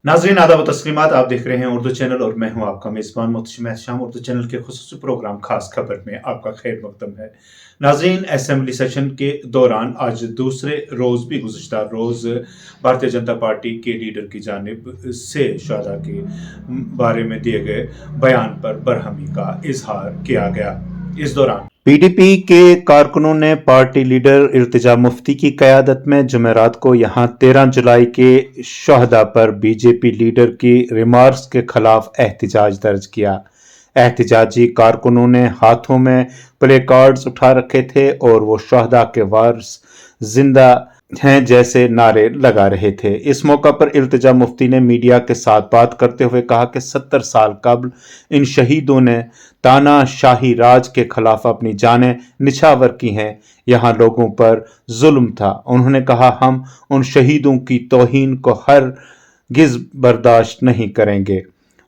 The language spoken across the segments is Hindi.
नाज़रीन आदाब व तस्लीमात, आप देख रहे हैं उर्दू चैनल और मैं हूं आपका मेज़बान मोहतशिम एहसान। उर्दू चैनल के खुसूसी प्रोग्राम खास खबर में आपका खैर मकदम है। नाज़रीन, असेंबली सेशन के दौरान आज दूसरे रोज़ भी गुज़िश्ता रोज़ भारतीय जनता पार्टी के लीडर की जानिब से शुहदा के बारे में दिए गए बयान पर बरहमी का इजहार किया गया। इस दौरान पीडीपी के कारकुनों ने पार्टी लीडर इर्तिजा मुफ्ती की क़यादत में जुमेरात को यहां 13 जुलाई के शुहदा पर बीजेपी लीडर की रिमार्क्स के खिलाफ एहतजाज दर्ज किया। एहतजाजी कारकुनों ने हाथों में प्ले कार्ड्स उठा रखे थे और वो शुहदा के वारिस जिंदा हैं जैसे नारे लगा रहे थे। इस मौका पर इर्तिजा मुफ्ती ने मीडिया के साथ बात करते हुए कहा कि 70 साल कबल इन शहीदों ने तानाशाही राज के खिलाफ अपनी जानें निछावर की हैं। यहाँ लोगों पर जुल्म था। उन्होंने कहा, हम उन शहीदों की तौहीन को हरगिज़ बर्दाश्त नहीं करेंगे।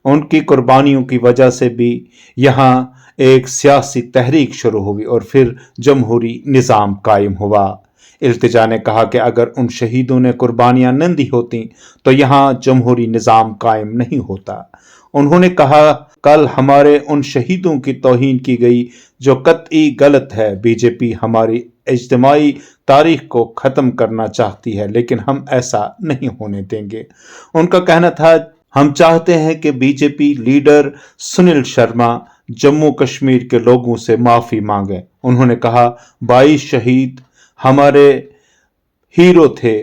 उनकी कुर्बानियों की वजह से भी यहाँ एक सियासी तहरीक शुरू हुई और फिर जमहूरी निज़ाम कायम हुआ। इल्तिजा ने कहा कि अगर उन शहीदों ने कुर्बानियां न दी होती तो यहाँ जमहूरी निज़ाम कायम नहीं होता। उन्होंने कहा, कल हमारे उन शहीदों की तौहीन की गई जो कतई गलत है। बीजेपी हमारी इज्तिमाई तारीख को ख़त्म करना चाहती है, लेकिन हम ऐसा नहीं होने देंगे। उनका कहना था, हम चाहते हैं कि बीजेपी लीडर सुनील शर्मा जम्मू कश्मीर के लोगों से माफ़ी मांगे। उन्होंने कहा, 22 शहीद हमारे हीरो थे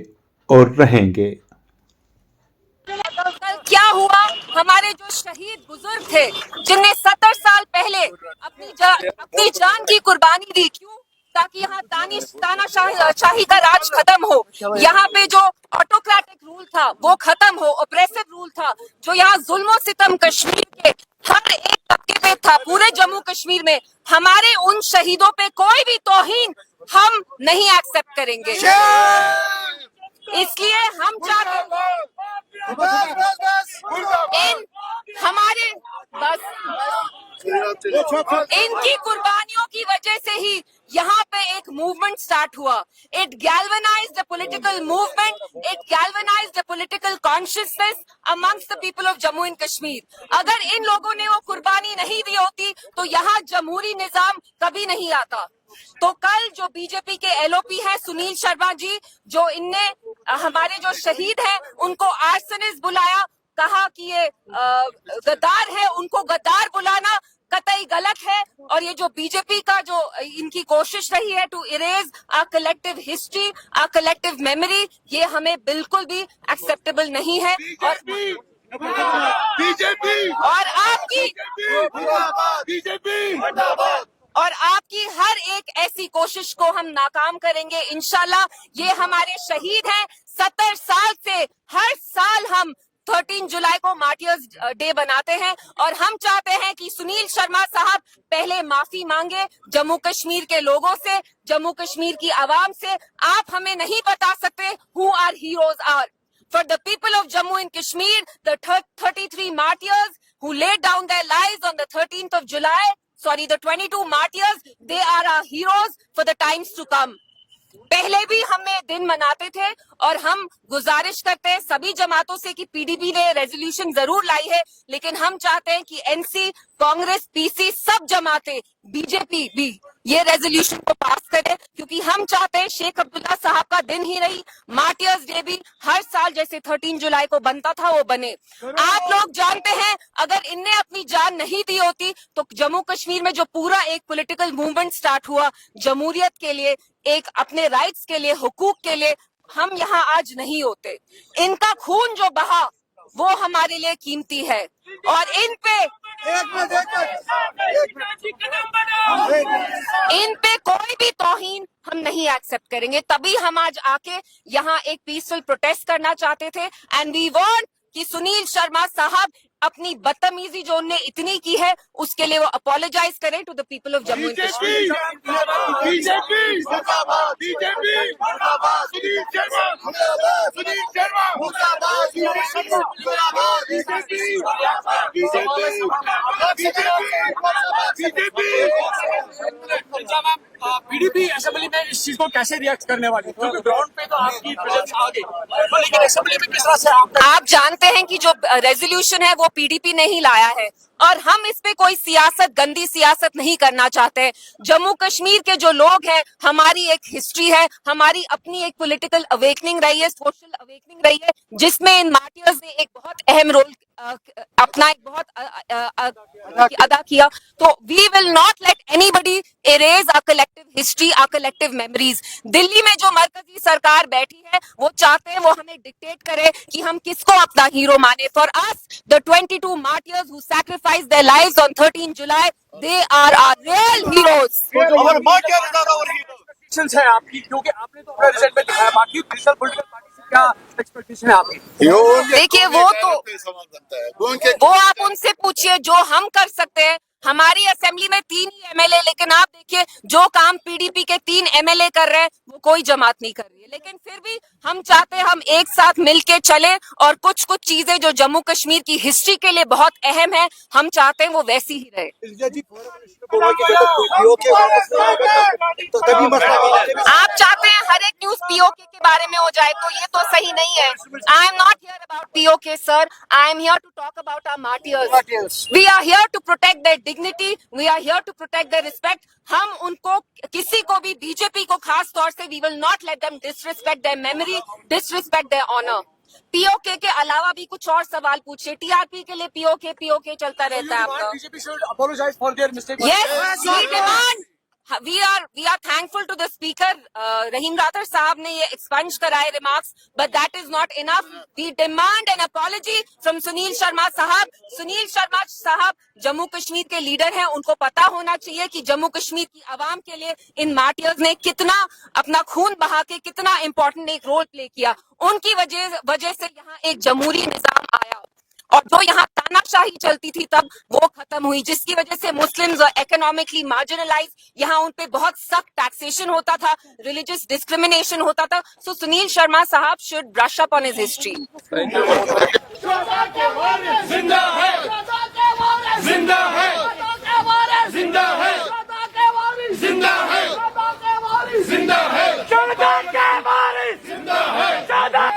और रहेंगे। कल क्या हुआ, हमारे जो शहीद बुजुर्ग थे जिनने 70 साल पहले अपनी जान की कुर्बानी दी, क्यों? ताकि यहाँ तानाशाही का राज खत्म हो। यहाँ पे जो ऑटोक्रेटिक रूल था वो खत्म हो, ऑपरेसिव रूल था जो यहाँ जुल्म सितम कश्मीर के हर एक तबके पे था, पूरे जम्मू कश्मीर में। हमारे उन शहीदों पे कोई भी तौहीन हम नहीं एक्सेप्ट करेंगे। इसलिए हम चाहते इनकी कुर्बानियों की वजह से ही यहाँ पे एक मूवमेंट स्टार्ट हुआ। It galvanized the political movement, it galvanized the political consciousness amongst the people of Jammu and Kashmir. अगर इन लोगों ने वो कुर्बानी नहीं दी होती तो यहाँ जमहूरी निजाम कभी नहीं आता। तो कल जो बीजेपी के एलओपी है सुनील शर्मा जी, जो इनने हमारे जो शहीद हैं उनको आर्सनिस्ट बुलाया, कहा कि ये गद्दार है, उनको गद्दार बुलाना कतई गलत है। और ये जो बीजेपी का जो इनकी कोशिश रही है to erase our collective history, our collective memory, ये हमें बिल्कुल भी एक्सेप्टेबल नहीं है। और बीजेपी और आपकी हर एक ऐसी कोशिश को हम नाकाम करेंगे इंशाल्लाह। ये हमारे शहीद हैं, 70 साल से हर साल हम 13 जुलाई को मार्टियर्स डे बनाते हैं और हम चाहते हैं कि सुनील शर्मा साहब पहले माफी मांगे जम्मू कश्मीर के लोगों से, जम्मू कश्मीर की आवाम से। आप हमें नहीं बता सकते who are heroes are. For the people of Jammu and Kashmir, the 33 martyrs who laid down their lives on the 13th of July, the 22 martyrs, they are our heroes for the times to come. पहले भी हमें दिन मनाते थे और हम गुजारिश करते हैं सभी जमातों से कि पीडीपी ने रेजोल्यूशन जरूर लाई है, लेकिन हम चाहते हैं कि एनसी, कांग्रेस, पीसी, सब जमातें, बीजेपी भी ये रेजोल्यूशन को पास करे, क्योंकि हम चाहते हैं शेख अब्दुल्ला साहब का दिन ही नहीं, मार्टियर्स डे भी हर साल जैसे 13 जुलाई को बनता था वो बने। आप लोग जानते हैं अगर इनने अपनी जान नहीं दी होती तो जम्मू कश्मीर में जो पूरा एक पॉलिटिकल मूवमेंट स्टार्ट हुआ जमहूरियत के लिए, एक अपने राइट्स के लिए, हुकूक के लिए, हम यहाँ आज नहीं होते। इनका खून जो बहा वो हमारे लिए कीमती है और इन पे कोई भी तौहीन हम नहीं एक्सेप्ट करेंगे। तभी हम आज आके यहाँ एक पीसफुल प्रोटेस्ट करना चाहते थे एंड वी वांट कि सुनील शर्मा साहब अपनी बदतमीजी जो उनने इतनी की है उसके लिए वो अपोलोजाइज करें to the people of Jammu and Kashmir. PDP assembly में इस चीज को कैसे रिएक्ट करने वाली है? क्योंकि ग्राउंड पे तो आपकी प्रेजेंस आ गई, तो लेकिन असेंबली में किस तरह से आप जानते हैं कि जो रेजोल्यूशन है वो पीडीपी ने ही लाया है और हम इस पे कोई सियासत, गंदी सियासत नहीं करना चाहते। जम्मू कश्मीर के जो लोग हैं, हमारी एक हिस्ट्री है, हमारी अपनी एक पॉलिटिकल अवेकनिंग रही है, सोशल अवेकनिंग रही है, जिसमें इन मार्टियर्स ने एक बहुत अहम रोल अपना एक बहुत अदा किया। तो we will not let anybody erase our collective history, our collective memories. Delhi में जो मरकजी सरकार बैठी है वो चाहते हैं वो हमें डिक्टेट करे कि हम किसको अपना हीरो माने। For us the 22 martyrs who sacrificed their lives on 13 July, they are our real heroes. और मां क्या एक्सपेक्टेशंस है आपकी, क्योंकि आपने तो अपना रिजल्ट में दिखाया, बाकी डिजिटल पॉलिटिकल पार्टी से क्या एक्सपेक्टेशन है आपकी? देखिए वो आप उनसे पूछिए जो हम कर सकते हैं। हमारी असेंबली में 3 ही एमएलए, लेकिन आप देखिए जो काम पीडीपी के 3 एमएलए कर रहे हैं वो कोई जमात नहीं कर रही है। लेकिन फिर भी हम चाहते हैं हम एक साथ मिलके चले और कुछ कुछ चीजें जो जम्मू कश्मीर की हिस्ट्री के लिए बहुत अहम है, हम चाहते हैं वो वैसी ही रहे। आप चाहते हैं हर एक न्यूज पीओके के बारे में हो जाए, तो ये तो सही नहीं है। I am not here about PoK sir, I am here to talk about our martyrs. We are here to protect their dignity, we are here to protect their respect. हम उनको, किसी को भी, बीजेपी को खास तौर से, we will not let them disrespect their memory, disrespect their honour. PoK के अलावा भी कुछ और सवाल पूछिए। टीआरपी के लिए पीओके चलता रहता है आपका। BJP should apologize for their mistake. Yes, we demand. We are thankful to the speaker. Rahim Rathar साहब ने ये expunge कराए remarks, but that is not enough. We demand an apology from Sunil Sharma साहब। सुनील शर्मा साहब जम्मू कश्मीर के लीडर हैं, उनको पता होना चाहिए कि जम्मू कश्मीर की आवाम के लिए इन मार्टियर्स ने कितना अपना खून बहा के कितना इम्पोर्टेंट एक रोल प्ले किया। उनकी वजह से यहाँ एक जमहूरी निजाम आया और जो यहाँ तानाशाही चलती थी तब वो खत्म हुई, जिसकी वजह से मुस्लिम्स इकोनॉमिकली मार्जिनलाइज, यहाँ उन पे बहुत सख्त टैक्सेशन होता था, रिलीजियस डिस्क्रिमिनेशन होता था। सो सुनील शर्मा साहब should brush up on his history. जिंदा है, जिंदा है, जिंदा है, जिंदा है, जिंदा है, जिंदा है।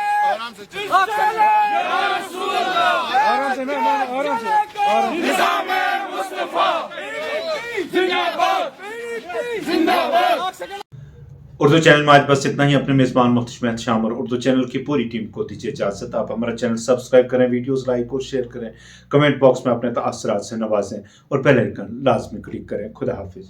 उर्दू चैनल में आज बस इतना ही। अपने मेजबान मुफ्ती मेहत शाम और उर्दू चैनल की पूरी टीम को दीजिए इजाजत। आप हमारा चैनल सब्सक्राइब करें, वीडियोस लाइक और शेयर करें, कमेंट बॉक्स में अपने तासरात से नवाजें और बेल आइकन लाजमी क्लिक करें। खुदा हाफिज।